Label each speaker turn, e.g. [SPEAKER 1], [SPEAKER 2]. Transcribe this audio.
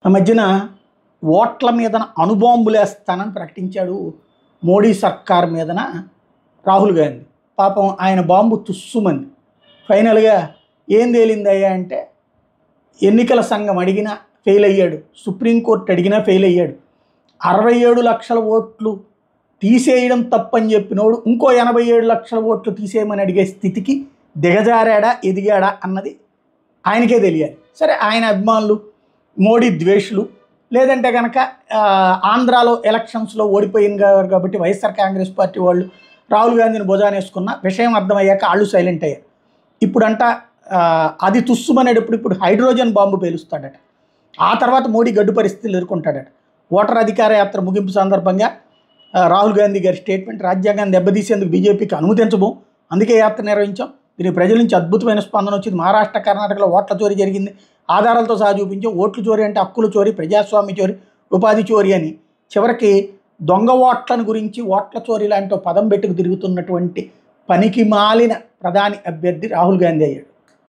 [SPEAKER 1] ఆ మధ్యన ఓట్ల మీదన అణుబాంబులేస్తానని ప్రకటించాడు మోడీ సర్కార్ మీదన రాహుల్ గాంధీ. పాపం ఆయన బాంబు తుస్సుమంది. ఫైనల్గా ఏం తేలిందయ్యా అంటే ఎన్నికల సంఘం అడిగినా ఫెయిల్ అయ్యాడు, సుప్రీంకోర్టు అడిగినా ఫెయిల్ అయ్యాడు. 67 లక్షల ఓట్లు తీసేయడం తప్పని చెప్పినోడు ఇంకో 87 లక్షల ఓట్లు తీసేయమని అడిగే స్థితికి దిగజారాడా ఎదిగాడా అన్నది ఆయనకే తెలియాలి. సరే, ఆయన అభిమానులు, మోడీ ద్వేషులు, లేదంటే కనుక ఆంధ్రాలో ఎలక్షన్స్లో ఓడిపోయింది కాబట్టి వైఎస్ఆర్ కాంగ్రెస్ పార్టీ వాళ్ళు రాహుల్ గాంధీని భుజానేసుకున్న విషయం అర్థమయ్యాక వాళ్ళు సైలెంట్ అయ్యారు. ఇప్పుడంట అది తుస్సుమనేటప్పుడు ఇప్పుడు హైడ్రోజన్ బాంబు పేలుస్తాడట. ఆ తర్వాత మోడీ గడ్డు పరిస్థితులు ఎదుర్కొంటాడట. ఓటర్ అధికార యాత్ర ముగింపు సందర్భంగా రాహుల్ గాంధీ గారి స్టేట్మెంట్, రాజ్యాంగాన్ని దెబ్బతీసేందుకు బీజేపీకి అనుమతించబో, అందుకే యాత్ర నిర్వహించాం, దీనికి ప్రజల నుంచి అద్భుతమైన స్పందన వచ్చింది, మహారాష్ట్ర కర్ణాటకలో ఓట్ల చోరీ జరిగింది, ఆధారాలతో సహా చూపించాం, ఓట్లు చోరీ అంటే హక్కులు చోరీ, ప్రజాస్వామ్య చోరీ, ఉపాధి చోరీ అని చివరికి దొంగ ఓట్లను గురించి ఓట్ల చోరీ లాంటి పదం పెట్టుకు తిరుగుతున్నటువంటి పనికి మాలిన ప్రధాని అభ్యర్థి రాహుల్ గాంధీ అయ్యాడు.